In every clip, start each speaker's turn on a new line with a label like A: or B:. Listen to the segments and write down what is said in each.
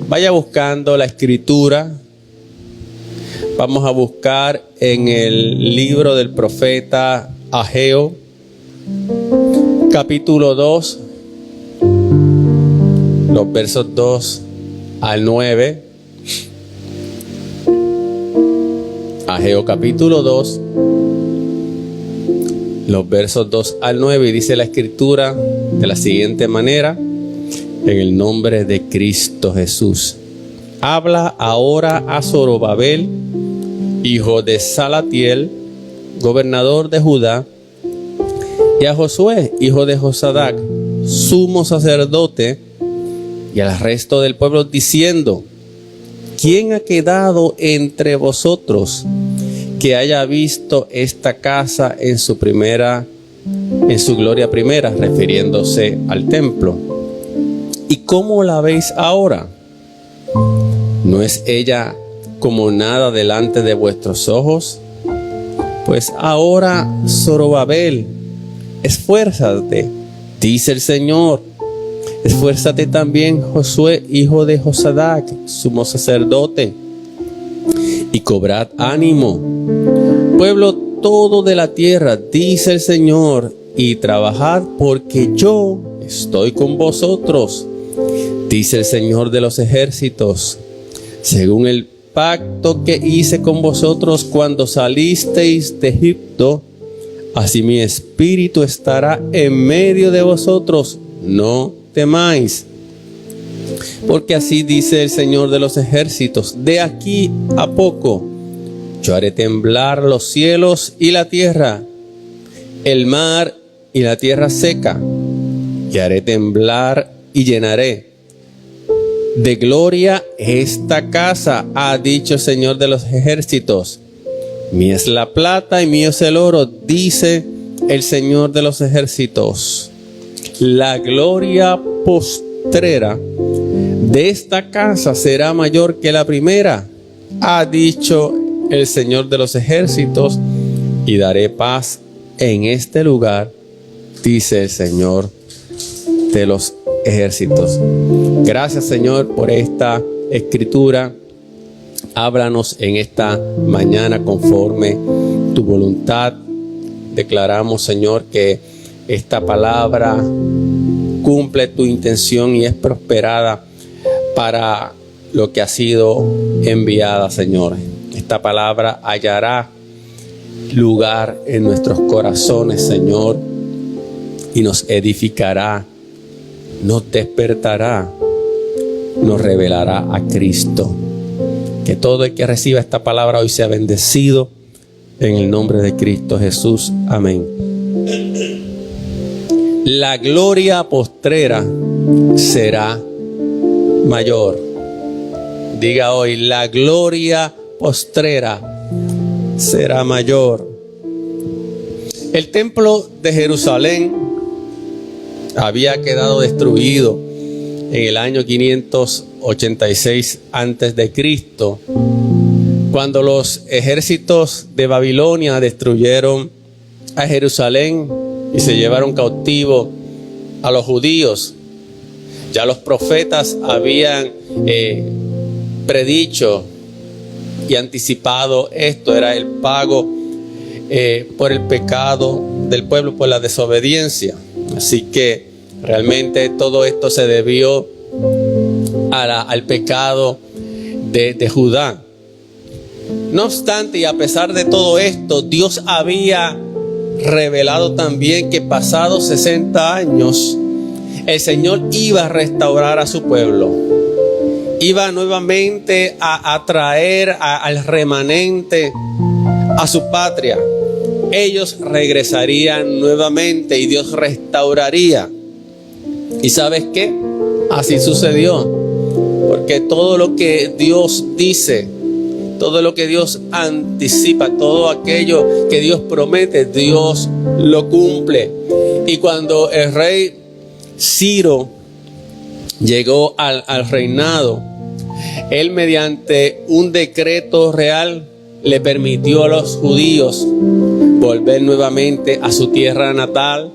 A: Vaya buscando la escritura. Vamos a buscar en el libro del profeta Ageo, capítulo 2, los versos 2 al 9. Ageo capítulo 2, los versos 2 al 9, y dice la escritura de la siguiente manera: en el nombre de Cristo Jesús. Habla ahora a Zorobabel, hijo de Salatiel, gobernador de Judá, y a Josué, hijo de Josadac, sumo sacerdote, y al resto del pueblo, diciendo: ¿quién ha quedado entre vosotros que haya visto esta casa en su gloria primera, refiriéndose al templo? ¿Y cómo la veis ahora? ¿No es ella como nada delante de vuestros ojos? Pues ahora, Zorobabel, esfuérzate, dice el Señor. Esfuérzate también, Josué, hijo de Josadac, sumo sacerdote, y cobrad ánimo, pueblo todo de la tierra, dice el Señor, y trabajad, porque yo estoy con vosotros, dice el Señor de los ejércitos, según el pacto que hice con vosotros cuando salisteis de Egipto, así mi espíritu estará en medio de vosotros. No temáis, porque así dice el Señor de los ejércitos: de aquí a poco yo haré temblar los cielos y la tierra, el mar y la tierra seca, y haré temblar y llenaré de gloria esta casa, ha dicho el Señor de los ejércitos. Mía es la plata y mío es el oro, dice el Señor de los ejércitos. La gloria postrera de esta casa será mayor que la primera, ha dicho el Señor de los ejércitos, y daré paz en este lugar, dice el Señor de los ejércitos. Gracias, Señor, por esta escritura. Háblanos en esta mañana conforme tu voluntad. Declaramos, Señor, que esta palabra cumple tu intención y es prosperada para lo que ha sido enviada, Señor. Esta palabra hallará lugar en nuestros corazones, Señor, y nos edificará, nos despertará, nos revelará a Cristo. Que todo el que reciba esta palabra hoy sea bendecido en el nombre de Cristo Jesús. Amén. La gloria postrera será mayor. Diga hoy: la gloria postrera será mayor. El templo de Jerusalén había quedado destruido en el año 586 antes de Cristo, cuando los ejércitos de Babilonia destruyeron a Jerusalén y se llevaron cautivo a los judíos. Ya los profetas habían predicho y anticipado esto. Era el pago por el pecado del pueblo, por la desobediencia. Así que realmente todo esto se debió al pecado de Judá. No obstante, y a pesar de todo esto, Dios había revelado también que pasados 60 años el Señor iba a restaurar a su pueblo. Iba nuevamente a atraer al remanente a su patria. Ellos regresarían nuevamente y Dios restauraría. ¿Y sabes qué? Así sucedió. Porque todo lo que Dios dice, todo lo que Dios anticipa, todo aquello que Dios promete, Dios lo cumple. Y cuando el rey Ciro llegó al reinado, él mediante un decreto real le permitió a los judíos volver nuevamente a su tierra natal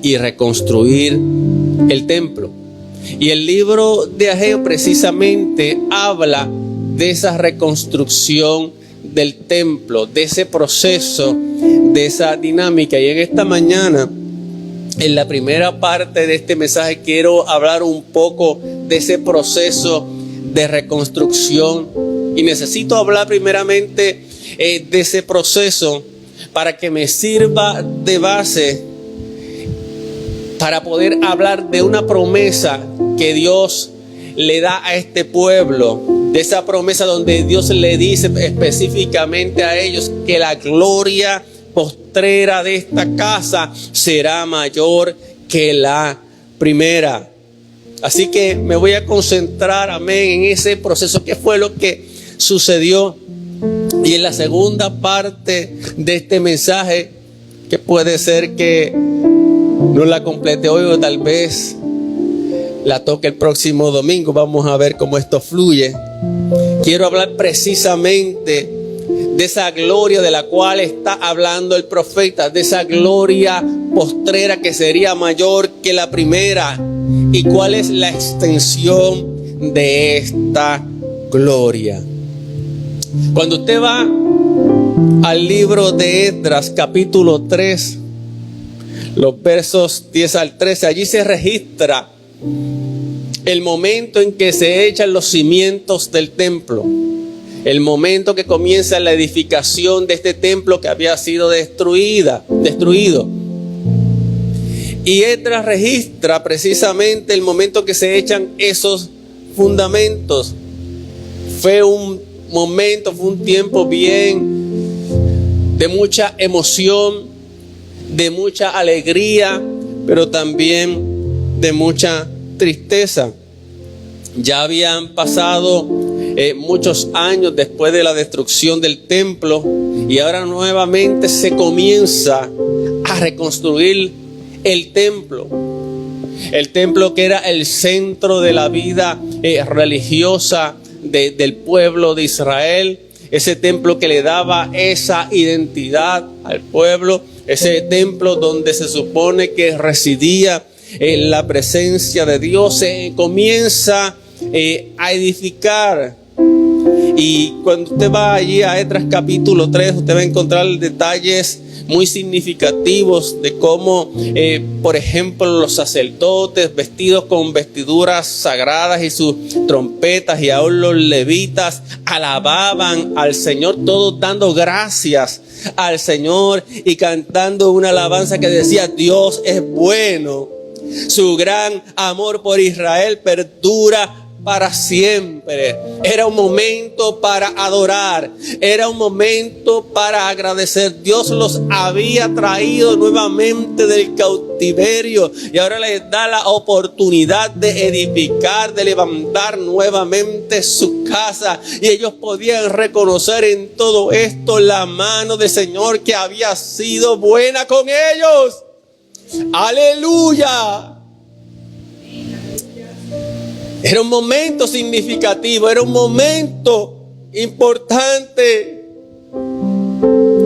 A: y reconstruir el templo. Y el libro de Ageo precisamente habla de esa reconstrucción del templo, de ese proceso, de esa dinámica. Y en esta mañana, en la primera parte de este mensaje, quiero hablar un poco de ese proceso de reconstrucción. Y necesito hablar primeramente de ese proceso para que me sirva de base para poder hablar de una promesa que Dios le da a este pueblo, de esa promesa donde Dios le dice específicamente a ellos que la gloria postrera de esta casa será mayor que la primera. Así que me voy a concentrar, amén, en ese proceso. ¿Qué fue lo que sucedió? Y en la segunda parte de este mensaje, que puede ser que no la complete hoy o tal vez la toque el próximo domingo, vamos a ver cómo esto fluye. Quiero hablar precisamente de esa gloria de la cual está hablando el profeta, de esa gloria postrera que sería mayor que la primera. ¿Y cuál es la extensión de esta gloria? Cuando usted va al libro de Esdras, capítulo 3, los versos 10 al 13, allí se registra el momento en que se echan los cimientos del templo, el momento que comienza la edificación de este templo que había sido destruido. Y Esdras registra precisamente el momento que se echan esos fundamentos. Fue un tiempo bien de mucha emoción, de mucha alegría, pero también de mucha tristeza. Ya habían pasado muchos años después de la destrucción del templo, y ahora nuevamente se comienza a reconstruir el templo que era el centro de la vida religiosa del pueblo de Israel, ese templo que le daba esa identidad al pueblo, ese templo donde se supone que residía en la presencia de Dios. Se comienza a edificar. Y cuando usted va allí a Esdras capítulo 3, usted va a encontrar detalles muy significativos de cómo, por ejemplo, los sacerdotes vestidos con vestiduras sagradas y sus trompetas, y aún los levitas alababan al Señor, todos dando gracias al Señor y cantando una alabanza que decía: Dios es bueno, su gran amor por Israel perdura para siempre. Era un momento para adorar, era un momento para agradecer. Dios los había traído nuevamente del cautiverio y ahora les da la oportunidad de edificar, de levantar nuevamente su casa, y ellos podían reconocer en todo esto la mano del Señor que había sido buena con ellos. Aleluya. Era un momento significativo, era un momento importante,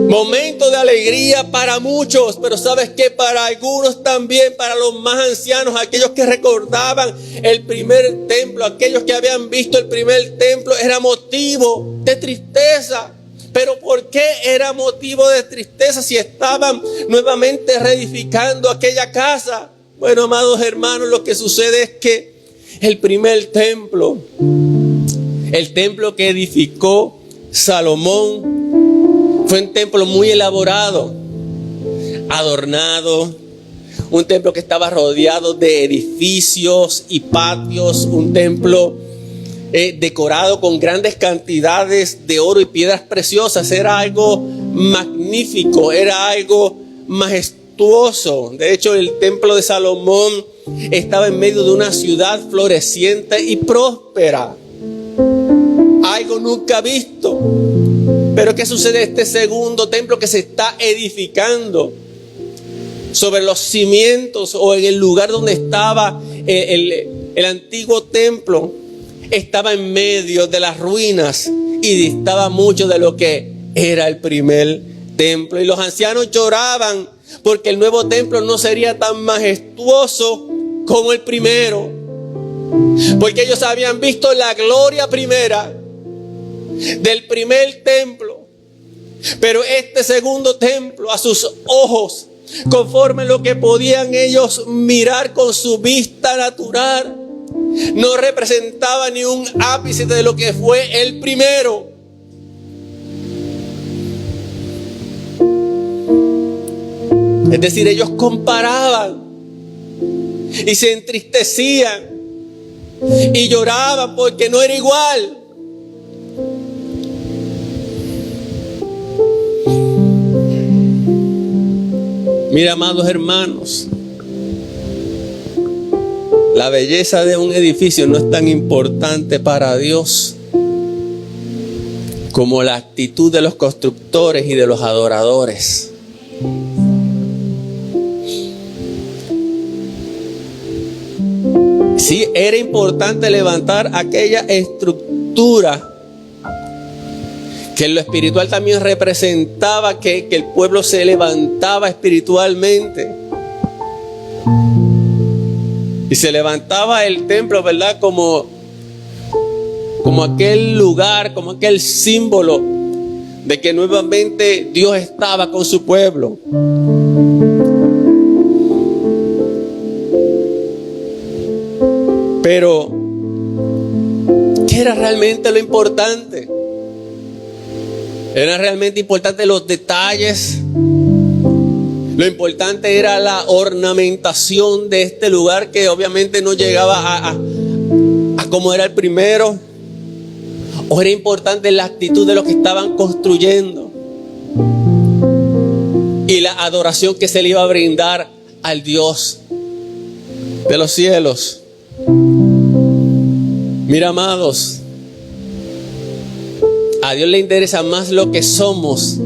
A: momento de alegría para muchos, pero ¿sabes qué? Para algunos también, para los más ancianos, aquellos que recordaban el primer templo, aquellos que habían visto el primer templo, era motivo de tristeza. Pero ¿por qué era motivo de tristeza si estaban nuevamente reedificando aquella casa? Bueno, amados hermanos, lo que sucede es que el primer templo, el templo que edificó Salomón, fue un templo muy elaborado, adornado, un templo que estaba rodeado de edificios y patios, un templo decorado con grandes cantidades de oro y piedras preciosas. Era algo magnífico, era algo majestuoso. De hecho, el templo de Salomón estaba en medio de una ciudad floreciente y próspera, algo nunca visto. Pero ¿qué sucede? Este segundo templo que se está edificando sobre los cimientos, o en el lugar donde estaba el antiguo templo, estaba en medio de las ruinas y distaba mucho de lo que era el primer templo. Y los ancianos lloraban porque el nuevo templo no sería tan majestuoso como el primero. Porque ellos habían visto la gloria primera del primer templo. Pero este segundo templo, a sus ojos, conforme lo que podían ellos mirar con su vista natural, no representaba ni un ápice de lo que fue el primero. Es decir, ellos comparaban y se entristecían y lloraban porque no era igual. Mira, amados hermanos, la belleza de un edificio no es tan importante para Dios como la actitud de los constructores y de los adoradores. Sí, era importante levantar aquella estructura que en lo espiritual también representaba que el pueblo se levantaba espiritualmente. Y se levantaba el templo, ¿verdad? Como aquel lugar, como aquel símbolo de que nuevamente Dios estaba con su pueblo. Pero, ¿qué era realmente lo importante? Era realmente importante los detalles. Lo importante era la ornamentación de este lugar, que obviamente no llegaba a como era el primero. O era importante la actitud de los que estaban construyendo y la adoración que se le iba a brindar al Dios de los cielos. Mira, amados, a Dios le interesa más lo que somos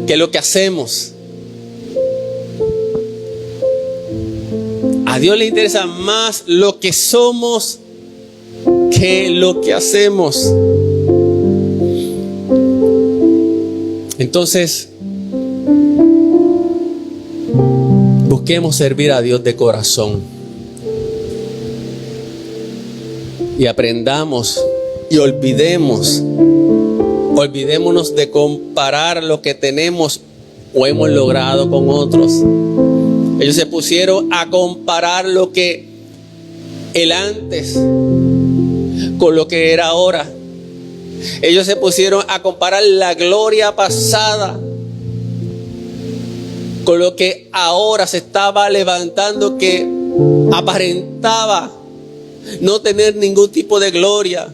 A: que lo que hacemos. A Dios le interesa más lo que somos que lo que hacemos. Entonces, busquemos servir a Dios de corazón. Y aprendamos y olvidémonos de comparar lo que tenemos o hemos logrado con otros. Ellos se pusieron a comparar lo que el antes con lo que era ahora. Ellos se pusieron a comparar la gloria pasada con lo que ahora se estaba levantando, que aparentaba no tener ningún tipo de gloria.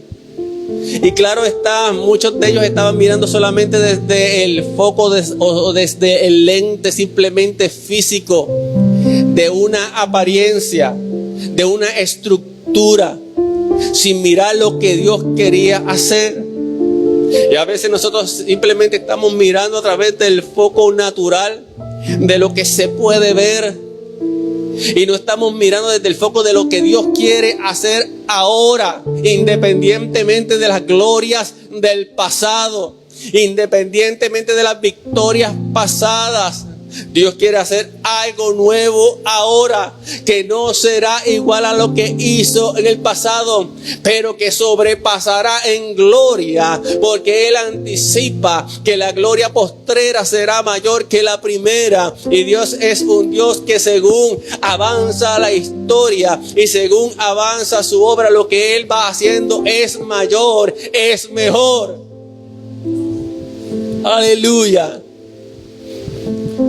A: Y claro está, muchos de ellos estaban mirando solamente desde el foco o desde el lente simplemente físico, de una apariencia, de una estructura, sin mirar lo que Dios quería hacer. Y a veces nosotros simplemente estamos mirando a través del foco natural, de lo que se puede ver, y no estamos mirando desde el foco de lo que Dios quiere hacer ahora, independientemente de las glorias del pasado, independientemente de las victorias pasadas. Dios quiere hacer algo nuevo ahora, que no será igual a lo que hizo en el pasado, pero que sobrepasará en gloria, porque Él anticipa que la gloria postrera será mayor que la primera. Y Dios es un Dios que según avanza la historia y según avanza su obra, lo que Él va haciendo es mayor, es mejor. Aleluya.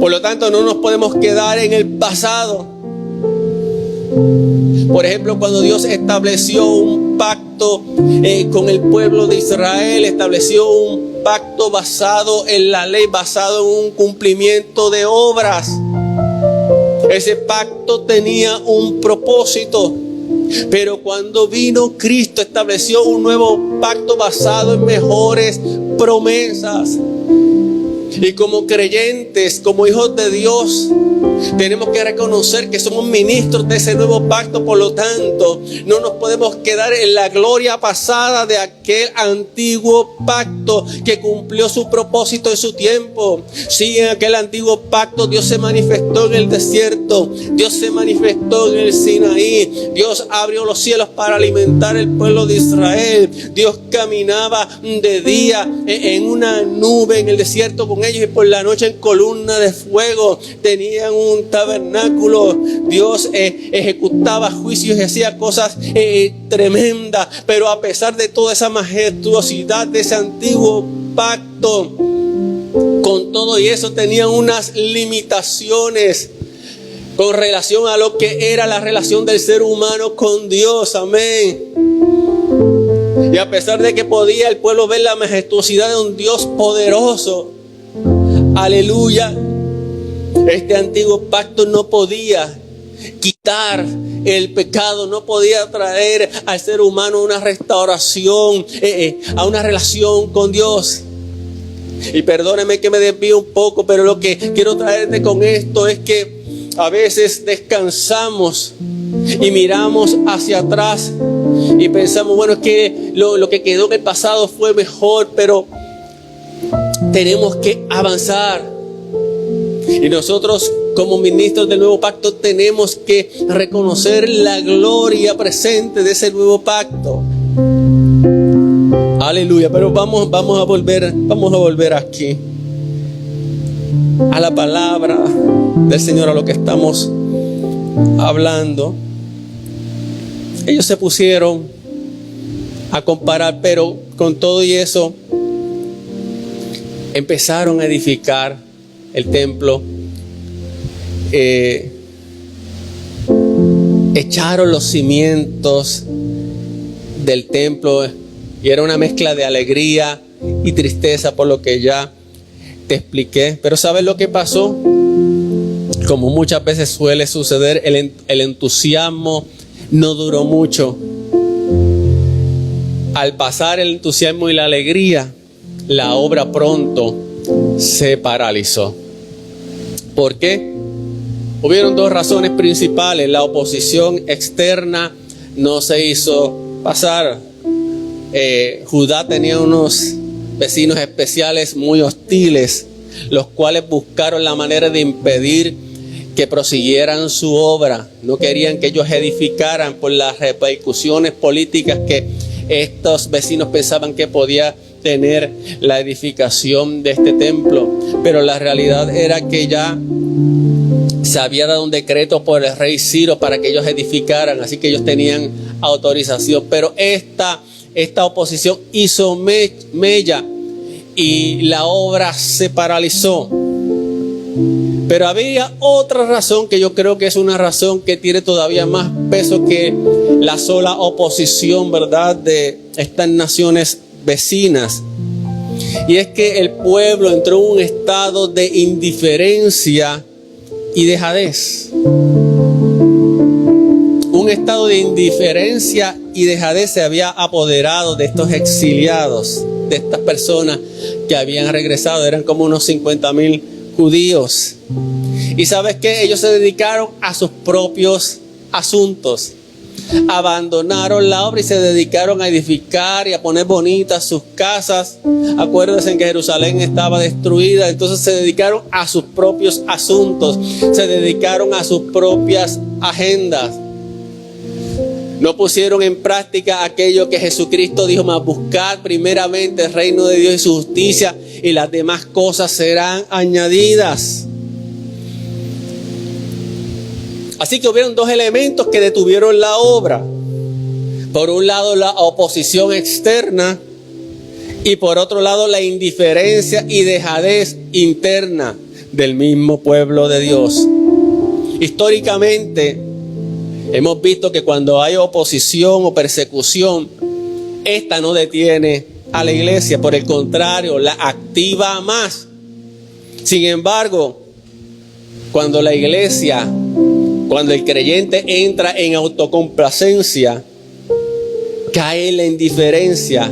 A: Por lo tanto, no nos podemos quedar en el pasado. Por ejemplo, cuando Dios estableció un pacto con el pueblo de Israel, estableció un pacto basado en la ley, basado en un cumplimiento de obras. Ese pacto tenía un propósito. Pero cuando vino Cristo, estableció un nuevo pacto basado en mejores promesas. Y como creyentes, como hijos de Dios, Tenemos que reconocer que somos ministros de ese nuevo pacto, por lo tanto, no nos podemos quedar en la gloria pasada de aquel antiguo pacto que cumplió su propósito en su tiempo. Sí, en aquel antiguo pacto Dios se manifestó en el desierto, Dios se manifestó en el Sinaí, Dios abrió los cielos para alimentar el pueblo de Israel, Dios caminaba de día en una nube en el desierto con ellos y por la noche en columna de fuego. Tenían un tabernáculo, Dios ejecutaba juicios y hacía cosas tremendas, pero a pesar de toda esa majestuosidad de ese antiguo pacto, con todo y eso tenían unas limitaciones con relación a lo que era la relación del ser humano con Dios. Amén. Y a pesar de que podía el pueblo ver la majestuosidad de un Dios poderoso, aleluya, este antiguo pacto no podía quitar el pecado, no podía traer al ser humano una restauración, a una relación con Dios. Y perdóneme que me desvío un poco, pero lo que quiero traerte con esto es que a veces descansamos y miramos hacia atrás y pensamos, bueno, es que lo que quedó en el pasado fue mejor, pero tenemos que avanzar. Y nosotros como ministros del nuevo pacto tenemos que reconocer la gloria presente de ese nuevo pacto. Aleluya. Pero vamos a volver aquí a la palabra del Señor, a lo que estamos hablando. Ellos se pusieron a comparar, pero con todo y eso empezaron a edificar el templo, echaron los cimientos del templo y era una mezcla de alegría y tristeza, por lo que ya te expliqué. Pero ¿sabes lo que pasó? Como muchas veces suele suceder, el entusiasmo no duró mucho. Al pasar el entusiasmo y la alegría, la obra pronto se paralizó. ¿Por qué? Hubieron dos razones principales. La oposición externa no se hizo pasar. Judá tenía unos vecinos especiales muy hostiles, los cuales buscaron la manera de impedir que prosiguieran su obra. No querían que ellos edificaran por las repercusiones políticas que estos vecinos pensaban que podía tener la edificación de este templo. Pero la realidad era que ya se había dado un decreto por el rey Ciro para que ellos edificaran, así que ellos tenían autorización. Pero esta oposición hizo mella y la obra se paralizó. Pero había otra razón que yo creo que es una razón que tiene todavía más peso que la sola oposición, ¿verdad?, de estas naciones vecinas. Y es que el pueblo entró en un estado de indiferencia y dejadez. Un estado de indiferencia y dejadez se había apoderado de estos exiliados, de estas personas que habían regresado. Eran como unos 50,000 judíos. Y ¿sabes qué? Ellos se dedicaron a sus propios asuntos. Abandonaron la obra y se dedicaron a edificar y a poner bonitas sus casas. Acuérdense que Jerusalén estaba destruida, entonces se dedicaron a sus propios asuntos, se dedicaron a sus propias agendas. No pusieron en práctica aquello que Jesucristo dijo: más buscad primeramente el reino de Dios y su justicia, y las demás cosas serán añadidas. Así que hubieron dos elementos que detuvieron la obra. Por un lado, la oposición externa, y por otro lado, la indiferencia y dejadez interna del mismo pueblo de Dios. Históricamente hemos visto que cuando hay oposición o persecución, esta no detiene a la iglesia, por el contrario, la activa más. Sin embargo, cuando la iglesia, cuando el creyente entra en autocomplacencia, cae en la indiferencia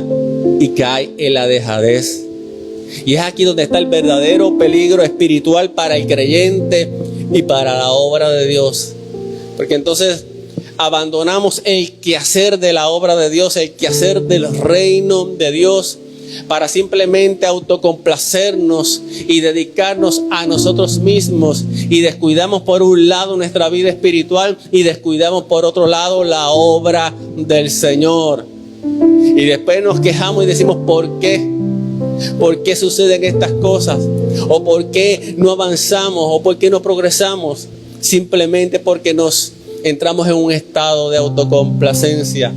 A: y cae en la dejadez. Y es aquí donde está el verdadero peligro espiritual para el creyente y para la obra de Dios. Porque entonces abandonamos el quehacer de la obra de Dios, el quehacer del reino de Dios, para simplemente autocomplacernos y dedicarnos a nosotros mismos, y descuidamos por un lado nuestra vida espiritual y descuidamos por otro lado la obra del Señor. Y después nos quejamos y decimos: ¿por qué? ¿Por qué suceden estas cosas? ¿O por qué no avanzamos? ¿O por qué no progresamos? Simplemente porque nos entramos en un estado de autocomplacencia.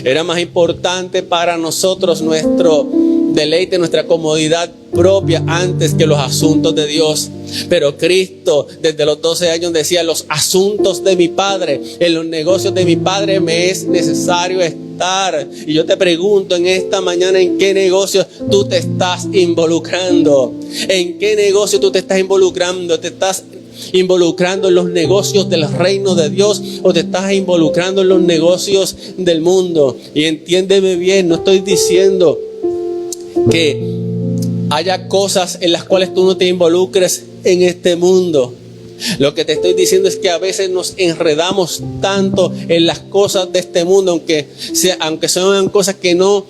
A: Era más importante para nosotros nuestro deleite, nuestra comodidad propia antes que los asuntos de Dios. Pero Cristo desde los 12 años decía: los asuntos de mi Padre, en los negocios de mi Padre me es necesario estar. Y yo te pregunto en esta mañana: ¿en qué negocio tú te estás involucrando? ¿En qué negocio tú te estás involucrando? ¿Te estás involucrando en los negocios del reino de Dios o te estás involucrando en los negocios del mundo? Y entiéndeme bien, no estoy diciendo que haya cosas en las cuales tú no te involucres en este mundo. Lo que te estoy diciendo es que a veces nos enredamos tanto en las cosas de este mundo, aunque son cosas que no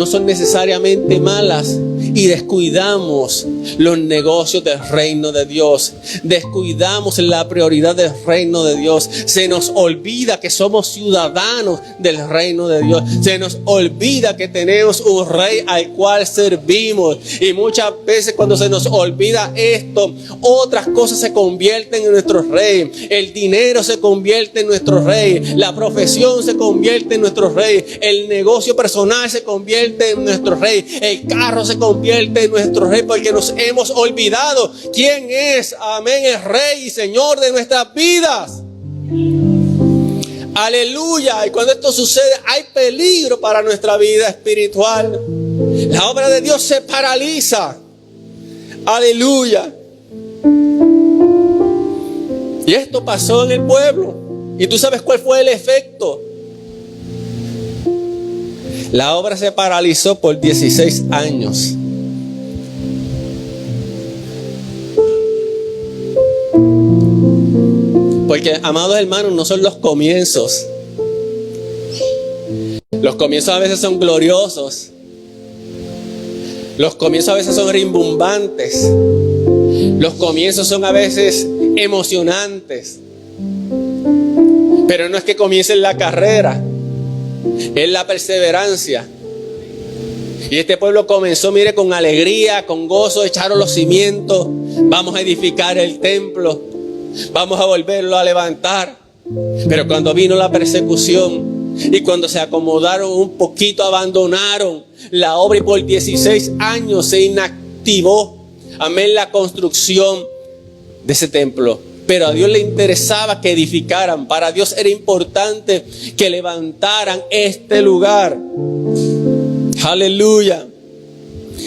A: son necesariamente malas, y descuidamos los negocios del reino de Dios, descuidamos la prioridad del reino de Dios. Se nos olvida que somos ciudadanos del reino de Dios, se nos olvida que tenemos un rey al cual servimos, y muchas veces cuando se nos olvida esto, otras cosas se convierten en nuestro rey. El dinero se convierte en nuestro rey, la profesión se convierte en nuestro rey, el negocio personal se convierte en nuestro rey, el carro se convierte en nuestro rey, porque nos hemos olvidado quién es, amén, el rey y señor de nuestras vidas. Aleluya. Y cuando esto sucede, hay peligro para nuestra vida espiritual. La obra de Dios se paraliza. Aleluya. Y esto pasó en el pueblo. ¿Y tú sabes cuál fue el efecto? La obra se paralizó por 16 años. Porque, amados hermanos, no son los comienzos. Los comienzos a veces son gloriosos. Los comienzos a veces son rimbombantes. Los comienzos son a veces emocionantes. Pero no es que comiencen la carrera, es la perseverancia. Y este pueblo comenzó, mire, con alegría, con gozo, echaron los cimientos. Vamos a edificar el templo, vamos a volverlo a levantar. Pero cuando vino la persecución y cuando se acomodaron un poquito, abandonaron la obra, y por 16 años se inactivó, amén, la construcción de ese templo. Pero a Dios le interesaba que edificaran. Para Dios era importante que levantaran este lugar. Aleluya.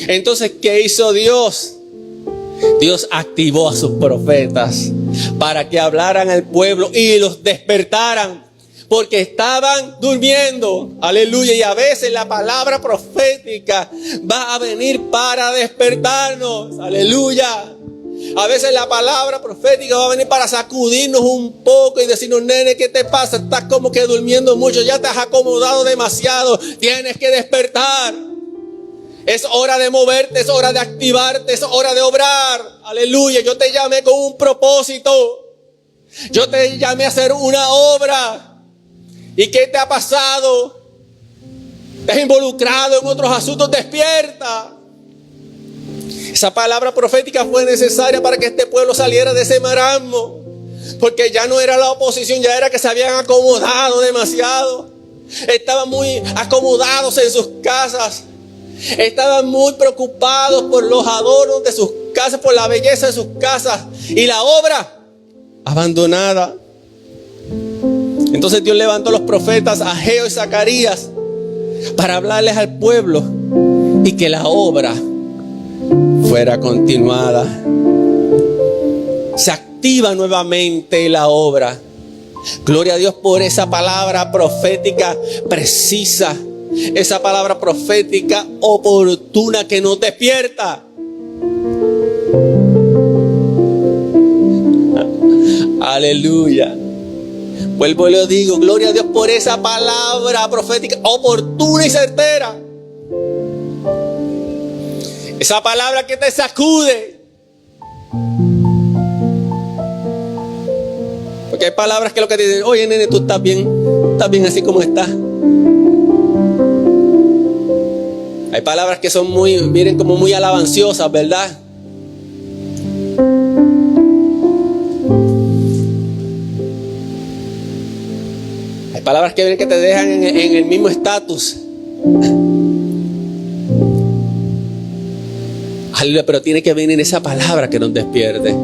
A: Entonces, ¿qué hizo Dios? Dios activó a sus profetas para que hablaran al pueblo y los despertaran, porque estaban durmiendo. Aleluya. Y a veces la palabra profética va a venir para despertarnos. Aleluya. A veces la palabra profética va a venir para sacudirnos un poco y decirnos: nene, ¿qué te pasa? Estás como que durmiendo mucho, ya te has acomodado demasiado, tienes que despertar. Es hora de moverte, es hora de activarte, es hora de obrar. Aleluya. Yo te llamé con un propósito. Yo te llamé a hacer una obra. ¿Y qué te ha pasado? ¿Te has involucrado en otros asuntos? Despierta. Esa palabra profética fue necesaria para que este pueblo saliera de ese marasmo, porque ya no era la oposición, ya era que se habían acomodado demasiado. Estaban muy acomodados en sus casas, estaban muy preocupados por los adornos de sus casas, por la belleza de sus casas, y la obra abandonada. Entonces Dios levantó a los profetas Ageo y Zacarías para hablarles al pueblo y que la obra fuera continuada. Se activa nuevamente la obra. Gloria a Dios por esa palabra profética precisa, esa palabra profética oportuna que nos despierta. Aleluya. Vuelvo y lo digo, gloria a Dios por esa palabra profética oportuna y certera. Esa palabra que te sacude. Porque hay palabras que lo que te dicen, oye nene, tú estás bien así como estás. Hay palabras que son miren, como muy alabanciosas, ¿verdad? Hay palabras que te dejan en el mismo estatus. Aleluya, pero tiene que venir esa palabra que nos despierte.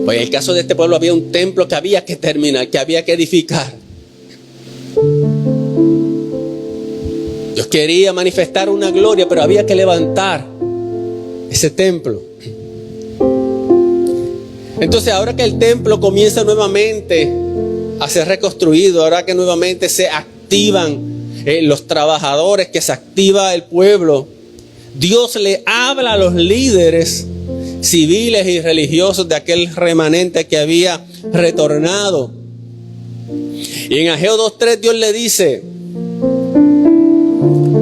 A: Pues en el caso de este pueblo había un templo que había que terminar, que había que edificar. Dios quería manifestar una gloria, pero había que levantar ese templo. Entonces, ahora que el templo comienza nuevamente a ser reconstruido, ahora que nuevamente se activan los trabajadores, que se activa el pueblo, Dios le habla a los líderes civiles y religiosos de aquel remanente que había retornado. Y en Ageo 2:3 Dios le dice: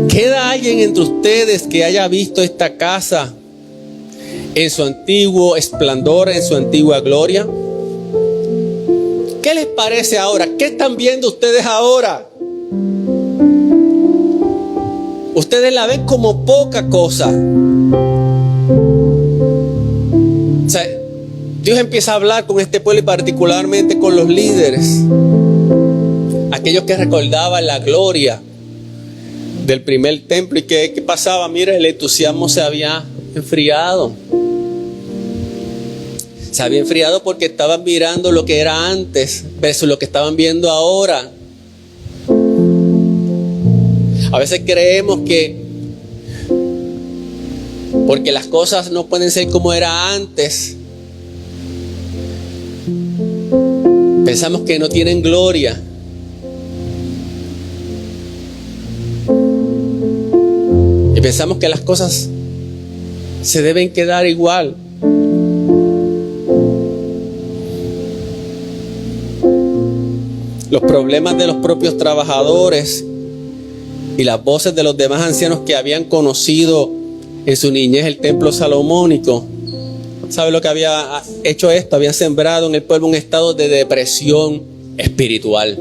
A: ¿queda alguien entre ustedes que haya visto esta casa en su antiguo esplendor, en su antigua gloria? ¿Qué les parece ahora? ¿Qué están viendo ustedes ahora? Ustedes la ven como poca cosa. O sea, Dios empieza a hablar con este pueblo y particularmente con los líderes, aquellos que recordaban la gloria del primer templo. ¿Y qué pasaba? Mira, el entusiasmo se había enfriado. Se había enfriado porque estaban mirando lo que era antes versus lo que estaban viendo ahora. A veces creemos que porque las cosas no pueden ser como era antes, pensamos que no tienen gloria. Y pensamos que las cosas se deben quedar igual. Los problemas de los propios trabajadores y las voces de los demás ancianos que habían conocido en su niñez el templo salomónico. ¿Sabe lo que había hecho esto? Habían sembrado en el pueblo un estado de depresión espiritual.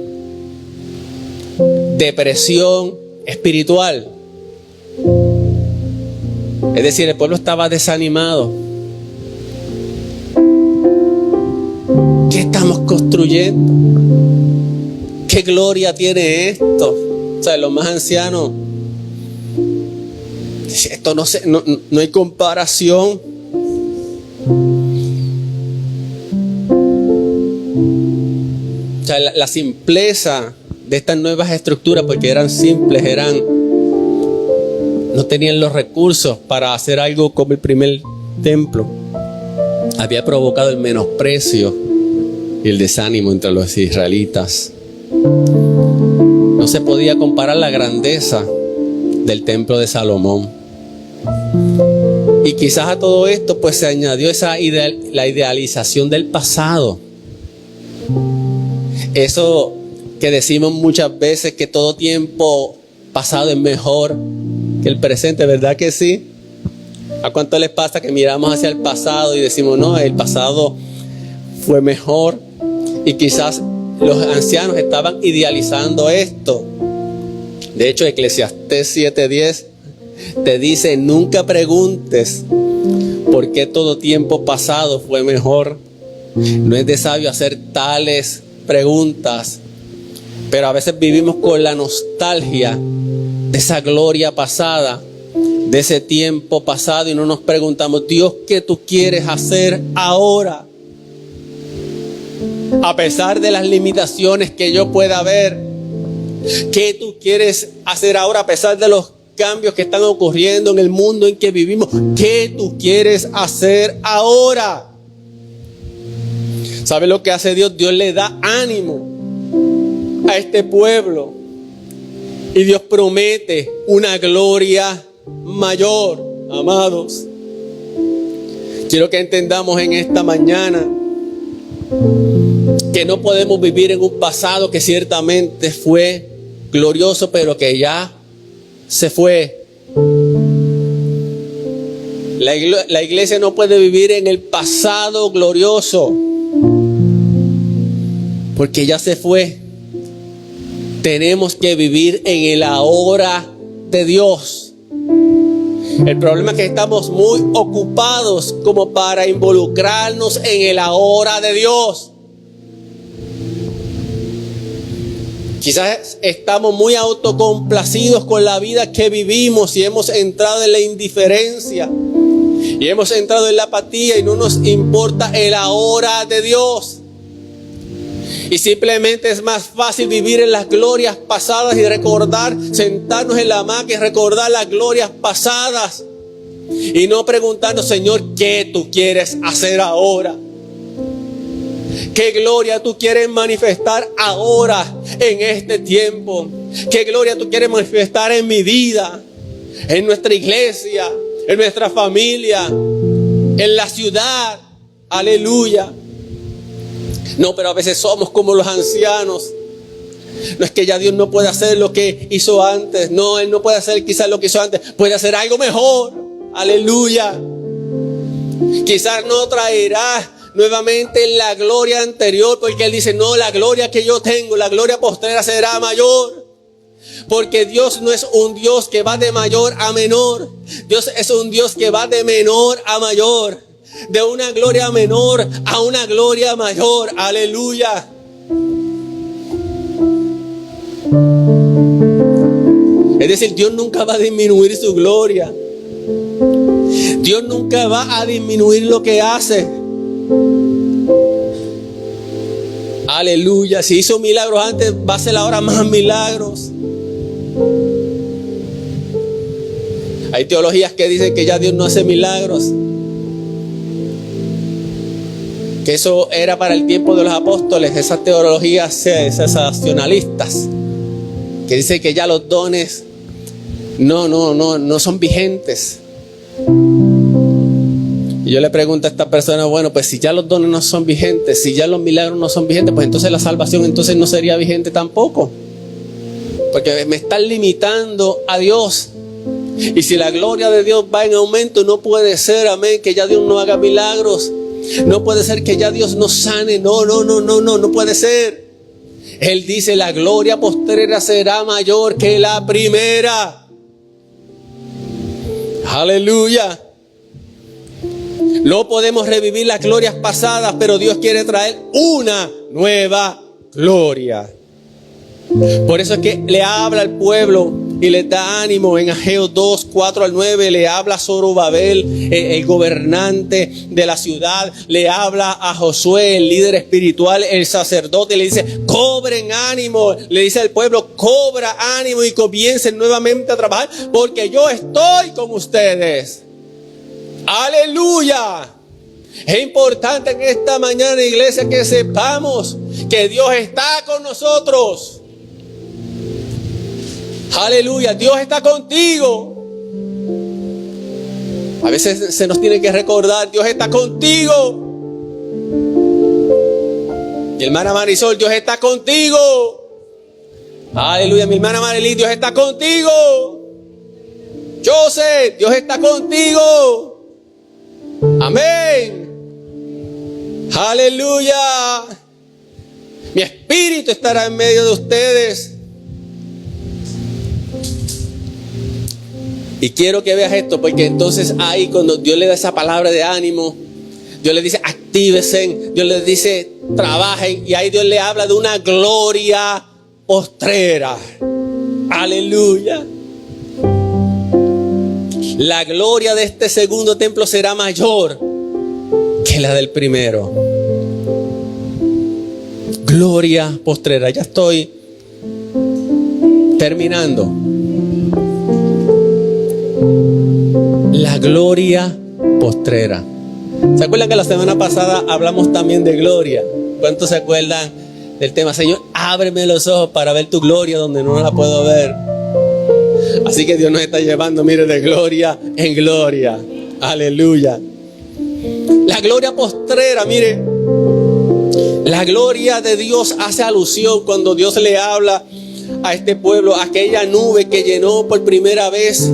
A: Depresión espiritual. Es decir, el pueblo estaba desanimado. ¿Qué estamos construyendo? ¿Qué gloria tiene esto? O sea, los más ancianos, esto no hay comparación. O sea, la simpleza de estas nuevas estructuras, porque eran simples, no tenían los recursos para hacer algo como el primer templo, había provocado el menosprecio y el desánimo entre los israelitas. No se podía comparar la grandeza del templo de Salomón. Y quizás a todo esto pues se añadió la idealización del pasado. Eso que decimos muchas veces, que todo tiempo pasado es mejor que el presente, ¿verdad que sí? ¿A cuánto les pasa que miramos hacia el pasado y decimos, no, el pasado fue mejor? Y quizás los ancianos estaban idealizando esto. De hecho, Eclesiastés 7:10 te dice: nunca preguntes por qué todo tiempo pasado fue mejor. No es de sabio hacer tales preguntas, pero a veces vivimos con la nostalgia de esa gloria pasada, de ese tiempo pasado, y no nos preguntamos: Dios, ¿qué tú quieres hacer ahora? A pesar de las limitaciones que yo pueda ver, ¿qué tú quieres hacer ahora? A pesar de los cambios que están ocurriendo en el mundo en que vivimos, ¿qué tú quieres hacer ahora? ¿Sabe lo que hace Dios? Dios le da ánimo a este pueblo y Dios promete una gloria mayor. Amados, quiero que entendamos en esta mañana Que no podemos vivir en un pasado que ciertamente fue glorioso, pero que ya se fue. La iglesia no puede vivir en el pasado glorioso, porque ya se fue. Tenemos que vivir en el ahora de Dios. El problema es que estamos muy ocupados como para involucrarnos en el ahora de Dios. Quizás estamos muy autocomplacidos con la vida que vivimos y hemos entrado en la indiferencia y hemos entrado en la apatía y no nos importa el ahora de Dios. Y simplemente es más fácil vivir en las glorias pasadas y recordar, sentarnos en la hamaca y recordar las glorias pasadas. Y no preguntarnos, Señor, ¿qué tú quieres hacer ahora? ¿Qué gloria tú quieres manifestar ahora en este tiempo? ¿Qué gloria tú quieres manifestar en mi vida, en nuestra iglesia, en nuestra familia, en la ciudad? Aleluya. No, pero a veces somos como los ancianos. No es que ya Dios no puede hacer lo que hizo antes. No, Él no puede hacer quizás lo que hizo antes. Puede hacer algo mejor. Aleluya. Quizás no traerá nuevamente la gloria anterior, porque Él dice, no, la gloria que yo tengo, la gloria postrera será mayor. Porque Dios no es un Dios que va de mayor a menor. Dios es un Dios que va de menor a mayor. De una gloria menor a una gloria mayor. Aleluya. Es decir, Dios nunca va a disminuir su gloria. Dios nunca va a disminuir lo que hace. Aleluya. Si hizo milagros antes, va a hacer ahora más milagros. Hay teologías que dicen que ya Dios no hace milagros, que eso era para el tiempo de los apóstoles. Esas teologías sensacionalistas que dicen que ya los dones no son vigentes. Y yo le pregunto a esta persona, bueno, pues si ya los dones no son vigentes, si ya los milagros no son vigentes, pues entonces la salvación entonces no sería vigente tampoco, porque me están limitando a Dios. Y si la gloria de Dios va en aumento, no puede ser, amén, que ya Dios no haga milagros. No puede ser que ya Dios no sane. No puede ser. Él dice, la gloria postrera será mayor que la primera. Aleluya. No podemos revivir las glorias pasadas, pero Dios quiere traer una nueva gloria. Por eso es que le habla al pueblo y le da ánimo. En Ageo 2, 4 al 9 le habla a Zorobabel, el gobernante de la ciudad. Le habla a Josué, el líder espiritual, el sacerdote. Le dice, cobren ánimo. Le dice al pueblo, cobra ánimo y comiencen nuevamente a trabajar, porque yo estoy con ustedes. Aleluya. Es importante en esta mañana, iglesia, que sepamos que Dios está con nosotros. Aleluya, Dios está contigo. A veces se nos tiene que recordar, Dios está contigo. Mi hermana Marisol, Dios está contigo. Aleluya, mi hermana Marely, Dios está contigo. José, Dios está contigo. Amén. Aleluya. Mi espíritu estará en medio de ustedes. Y quiero que veas esto, porque entonces ahí cuando Dios le da esa palabra de ánimo, Dios le dice actívense, Dios le dice trabajen, y ahí Dios le habla de una gloria postrera. Aleluya. La gloria de este segundo templo será mayor que la del primero. Gloria postrera. Ya estoy terminando. La gloria postrera. ¿Se acuerdan que la semana pasada hablamos también de gloria? ¿Cuántos se acuerdan del tema? Señor, ábreme los ojos para ver tu gloria donde no la puedo ver. Así que Dios nos está llevando, mire, de gloria en gloria. Aleluya. La gloria postrera, mire, La gloria de Dios hace alusión cuando Dios le habla a este pueblo, aquella nube que llenó por primera vez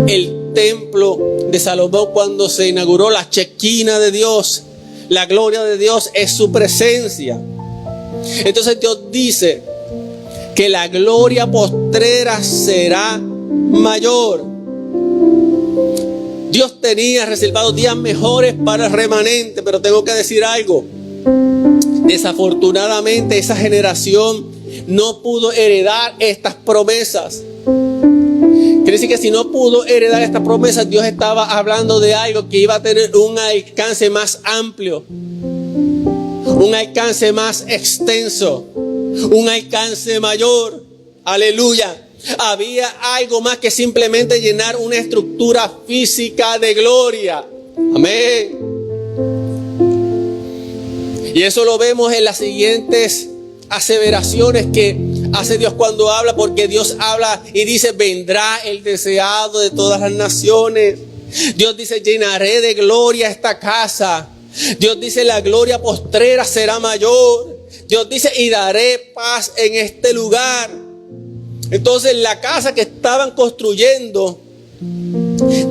A: el templo de Salomón cuando se inauguró la Shequina de Dios. La gloria de Dios es su presencia. Entonces Dios dice que la gloria postrera será mayor. Dios tenía reservados días mejores para el remanente, pero tengo que decir algo. Desafortunadamente esa generación no pudo heredar estas promesas. Quiere decir que si no pudo heredar estas promesas, Dios estaba hablando de algo que iba a tener un alcance más amplio, un alcance más extenso, un alcance mayor. Aleluya. Había algo más que simplemente llenar una estructura física de gloria. Amén. Y eso lo vemos en las siguientes aseveraciones que hace Dios cuando habla, porque Dios habla y dice: vendrá el deseado de todas las naciones. Dios dice: llenaré de gloria esta casa. Dios dice: la gloria postrera será mayor. Dios dice: y daré paz en este lugar. Entonces la casa que estaban construyendo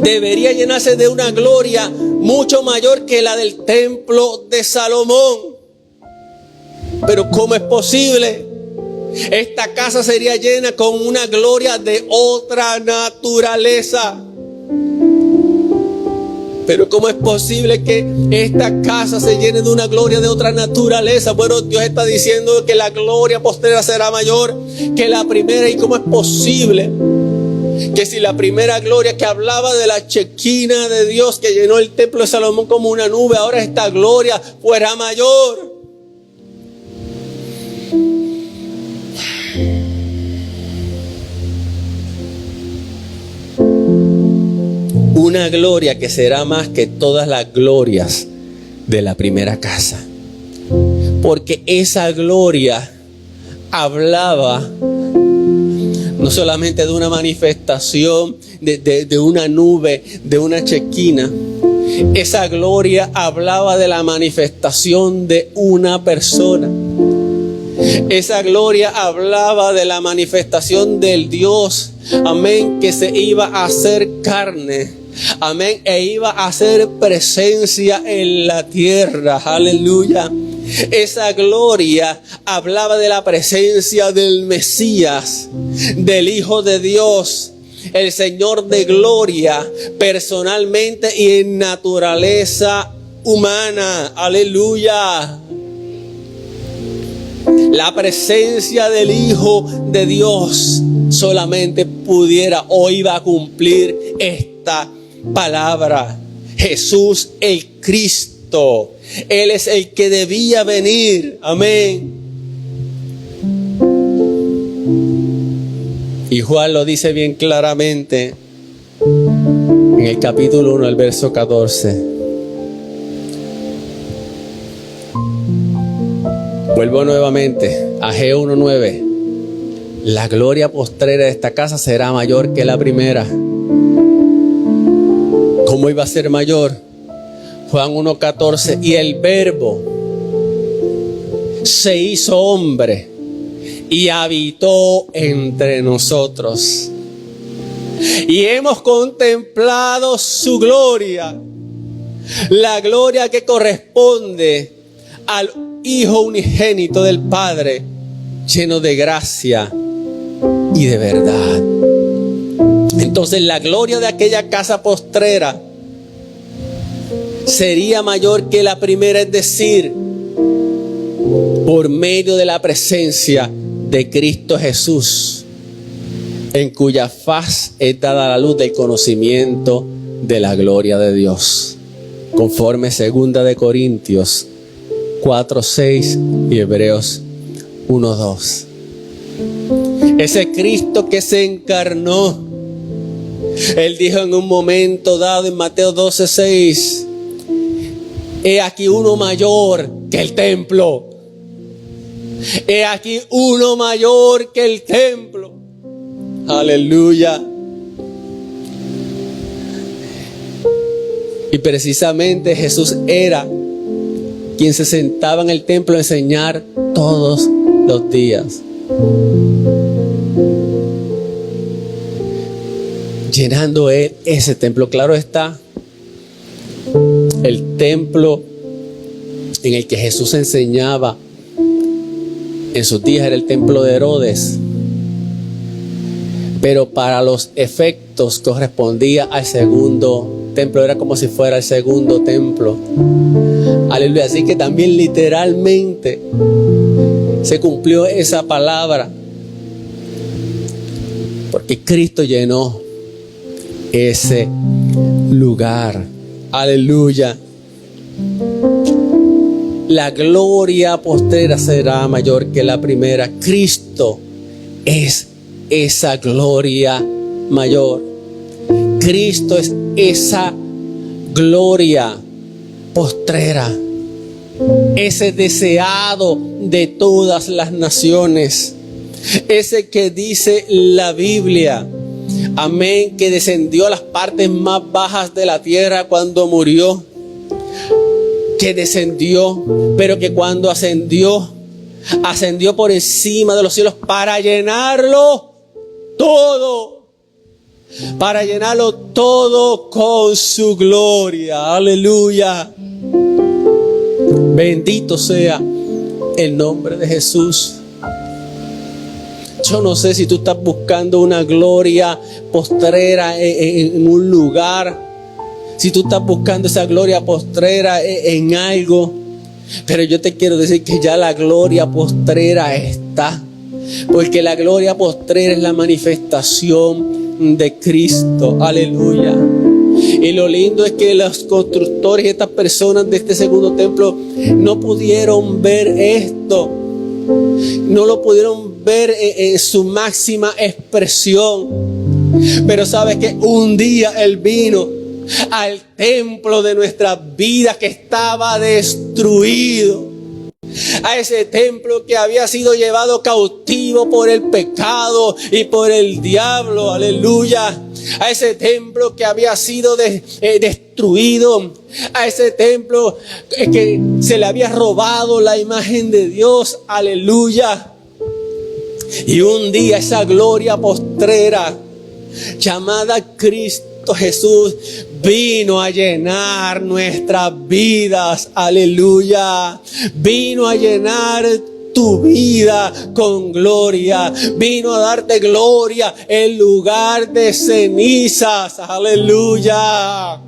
A: debería llenarse de una gloria mucho mayor que la del templo de Salomón. Pero ¿cómo es posible? Esta casa sería llena con una gloria de otra naturaleza. Pero ¿cómo es posible que esta casa se llene de una gloria de otra naturaleza? Bueno, Dios está diciendo que la gloria postrera será mayor que la primera. ¿Y cómo es posible que si la primera gloria que hablaba de la Shequina de Dios que llenó el templo de Salomón como una nube, ahora esta gloria fuera mayor? Una gloria que será más que todas las glorias de la primera casa. Porque esa gloria hablaba no solamente de una manifestación, de una nube, de una Shequina. Esa gloria hablaba de la manifestación de una persona. Esa gloria hablaba de la manifestación del Dios, amén, que se iba a hacer carne. Amén. E iba a hacer presencia en la tierra. Aleluya. Esa gloria hablaba de la presencia del Mesías, del Hijo de Dios, el Señor de gloria, personalmente y en naturaleza humana. Aleluya. La presencia del Hijo de Dios solamente pudiera o iba a cumplir esta palabra. Jesús el Cristo. Él es el que debía venir. Amén. Y Juan lo dice bien claramente en el capítulo 1, el verso 14. Vuelvo nuevamente a G1:9. La gloria postrera de esta casa será mayor que la primera. ¿Cómo iba a ser mayor? Juan 1:14. Y el Verbo se hizo hombre y habitó entre nosotros. Y hemos contemplado su gloria, la gloria que corresponde al Hijo unigénito del Padre, lleno de gracia y de verdad. Entonces la gloria de aquella casa postrera sería mayor que la primera, es decir, por medio de la presencia de Cristo Jesús, en cuya faz es dada la luz del conocimiento de la gloria de Dios, conforme 2 de Corintios 4:6 y Hebreos 1:2. Ese Cristo que se encarnó, Él dijo en un momento dado en Mateo 12:6: he aquí uno mayor que el templo. He aquí uno mayor que el templo. Aleluya. Y precisamente Jesús era quien se sentaba en el templo a enseñar todos los días. Llenando él ese templo. Claro está, el templo en el que Jesús enseñaba en sus días era el templo de Herodes, pero para los efectos correspondía al segundo templo, era como si fuera el segundo templo. Aleluya. Así que también literalmente se cumplió esa palabra, porque Cristo llenó ese lugar. Aleluya. La gloria postrera será mayor que la primera. Cristo es esa gloria mayor. Cristo es esa gloria postrera, ese deseado de todas las naciones, ese que dice la Biblia, amén, que descendió a las partes más bajas de la tierra cuando murió, que descendió, pero que cuando ascendió por encima de los cielos para llenarlo todo, para llenarlo todo con su gloria. Aleluya. Bendito sea el nombre de Jesús. Yo no sé si tú estás buscando una gloria postrera en un lugar, si tú estás buscando esa gloria postrera en algo, pero yo te quiero decir que ya la gloria postrera está, porque la gloria postrera es la manifestación de Cristo. Aleluya. Y lo lindo es que los constructores y estas personas de este segundo templo no pudieron ver esto, no lo pudieron ver en su máxima expresión, pero sabes que un día Él vino al templo de nuestras vidas que estaba destruido, a ese templo que había sido llevado cautivo por el pecado y por el diablo. Aleluya. A ese templo que había sido destruido, a ese templo que se le había robado la imagen de Dios. Aleluya. Y un día esa gloria postrera llamada Cristo Jesús vino a llenar nuestras vidas. Aleluya. Vino a llenar tu vida con gloria. Vino a darte gloria en lugar de cenizas. Aleluya.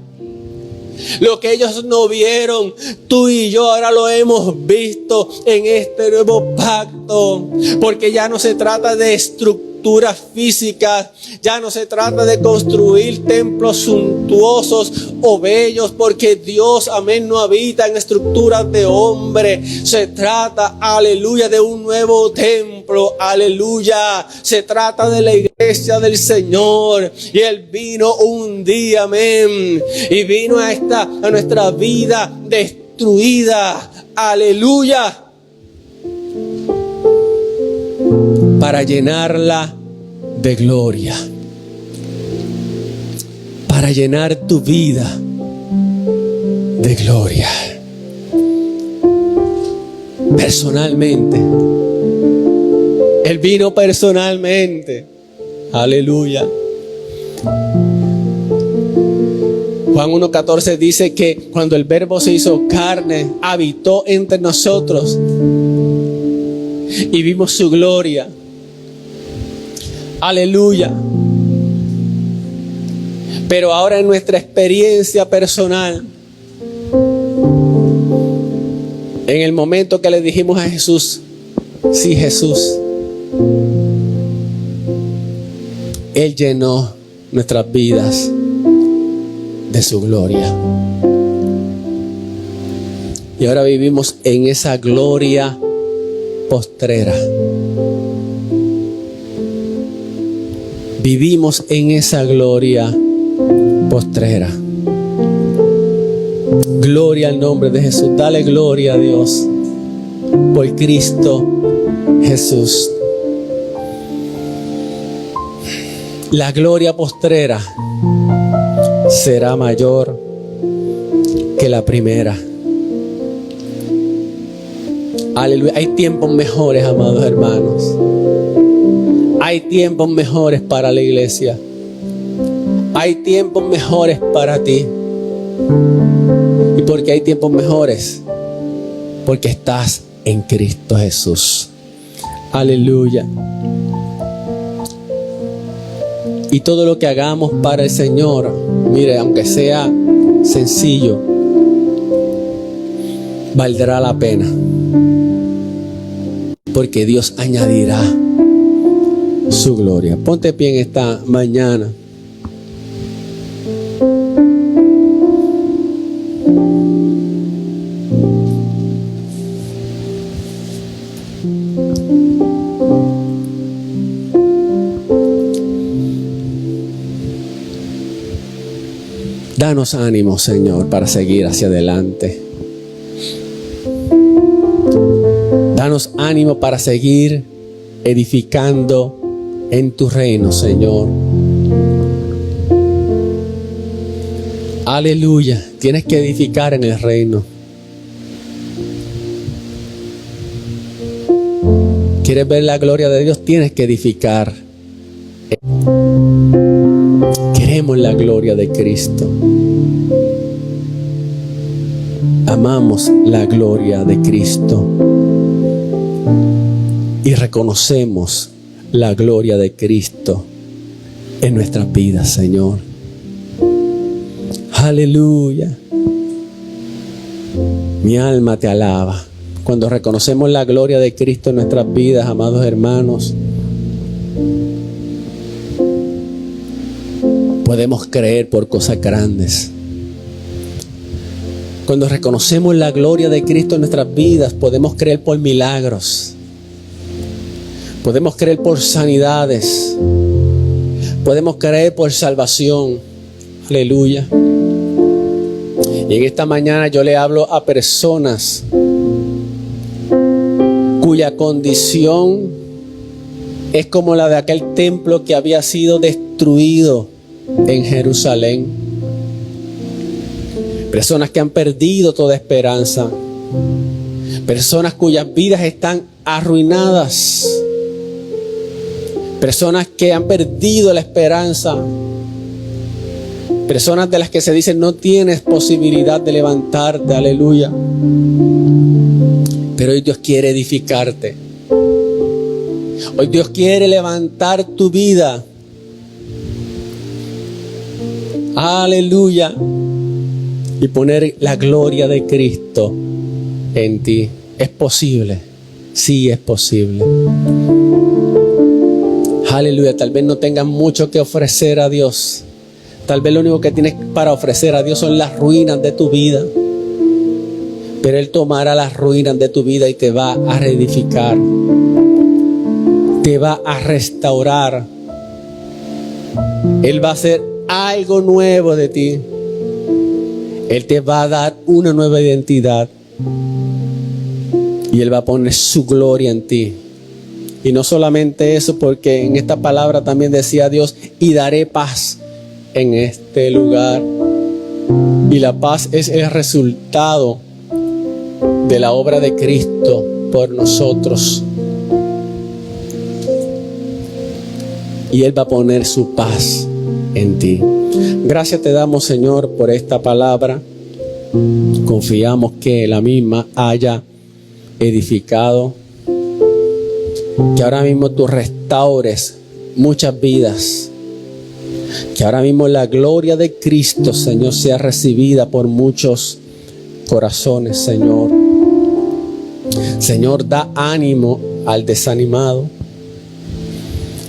A: Lo que ellos no vieron, tú y yo ahora lo hemos visto en este nuevo pacto. Porque ya no se trata de estructuras físicas, ya no se trata de construir templos suntuosos o bellos, porque Dios, amén, no habita en estructuras de hombre. Se trata, aleluya, de un nuevo templo. Aleluya. Se trata de la iglesia del Señor. Y Él vino un día, amén, y vino a nuestra vida destruida, aleluya, para llenarla de gloria, para llenar tu vida de gloria. Personalmente, Él vino personalmente, aleluya. Juan 1:14 dice que cuando el Verbo se hizo carne, habitó entre nosotros y vimos su gloria. Aleluya. Pero ahora en nuestra experiencia personal, en el momento que le dijimos a Jesús, sí, Jesús, Él llenó nuestras vidas de su gloria. Y ahora vivimos en esa gloria postrera. Vivimos en esa gloria postrera. Gloria al nombre de Jesús. Dale gloria a Dios por Cristo Jesús. La gloria postrera será mayor que la primera. Aleluya. Hay tiempos mejores, amados hermanos. Hay tiempos mejores para la iglesia. Hay tiempos mejores para ti. ¿Y por qué hay tiempos mejores? Porque estás en Cristo Jesús. Aleluya. Y todo lo que hagamos para el Señor, mire, aunque sea sencillo, valdrá la pena. Porque Dios añadirá su gloria. Ponte de pie en esta mañana. Danos ánimo, Señor, para seguir hacia adelante. Danos ánimo para seguir edificando en tu reino, Señor. Aleluya. Tienes que edificar en el reino. ¿Quieres ver la gloria de Dios? Tienes que edificar. Queremos la gloria de Cristo. Amamos la gloria de Cristo. Y reconocemos la gloria de Cristo en nuestras vidas, Señor. Aleluya. Mi alma te alaba. Cuando reconocemos la gloria de Cristo en nuestras vidas, amados hermanos, podemos creer por cosas grandes. Cuando reconocemos la gloria de Cristo en nuestras vidas, podemos creer por milagros. Podemos creer por sanidades. Podemos creer por salvación. Aleluya. Y en esta mañana yo le hablo a personas cuya condición es como la de aquel templo que había sido destruido en Jerusalén. Personas que han perdido toda esperanza. Personas cuyas vidas están arruinadas. Personas que han perdido la esperanza. Personas de las que se dicen no tienes posibilidad de levantarte. Aleluya. Pero hoy Dios quiere edificarte. Hoy Dios quiere levantar tu vida. Aleluya. Y poner la gloria de Cristo en ti. ¿Es posible? Sí, es posible. Aleluya. Tal vez no tengas mucho que ofrecer a Dios. Tal vez lo único que tienes para ofrecer a Dios son las ruinas de tu vida. Pero Él tomará las ruinas de tu vida y te va a reedificar. Te va a restaurar. Él va a hacer algo nuevo de ti. Él te va a dar una nueva identidad. Y Él va a poner su gloria en ti. Y no solamente eso, porque en esta palabra también decía Dios, y daré paz en este lugar. Y la paz es el resultado de la obra de Cristo por nosotros. Y Él va a poner su paz en ti. Gracias te damos, Señor, por esta palabra. Confiamos que la misma haya edificado. Que ahora mismo tú restaures muchas vidas. Que ahora mismo la gloria de Cristo, Señor, sea recibida por muchos corazones, Señor. Señor, da ánimo al desanimado.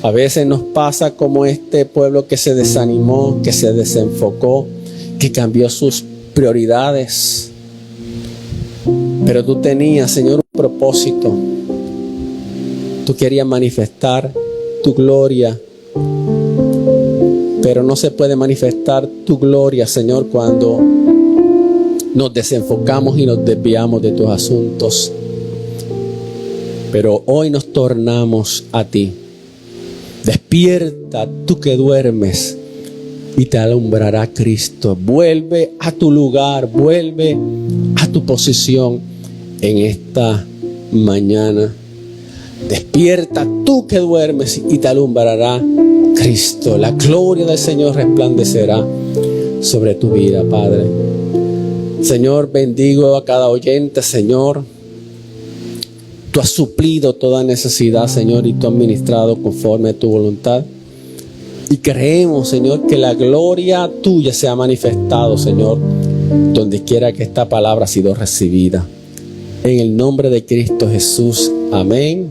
A: A veces nos pasa como este pueblo que se desanimó, que se desenfocó, que cambió sus prioridades. Pero tú tenías, Señor, un propósito. Tú querías manifestar tu gloria. Pero no se puede manifestar tu gloria, Señor, cuando nos desenfocamos y nos desviamos de tus asuntos. Pero hoy nos tornamos a ti. Despierta tú que duermes y te alumbrará Cristo. Vuelve a tu lugar, vuelve a tu posición en esta mañana. Despierta tú que duermes y te alumbrará Cristo. La gloria del Señor resplandecerá sobre tu vida, Padre. Señor, bendigo a cada oyente, Señor. Tú has suplido toda necesidad, Señor, y tú has ministrado conforme a tu voluntad. Y creemos, Señor, que la gloria tuya se ha manifestado, Señor, donde quiera que esta palabra ha sido recibida. En el nombre de Cristo Jesús. Amén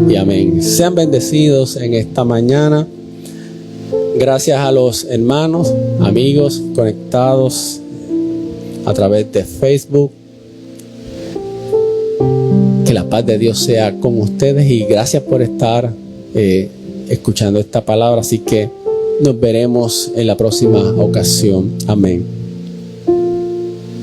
A: y amén. Sean bendecidos en esta mañana. Gracias a los hermanos, amigos conectados a través de Facebook. Que la paz de Dios sea con ustedes y gracias por estar escuchando esta palabra. Así que nos veremos en la próxima ocasión. Amén.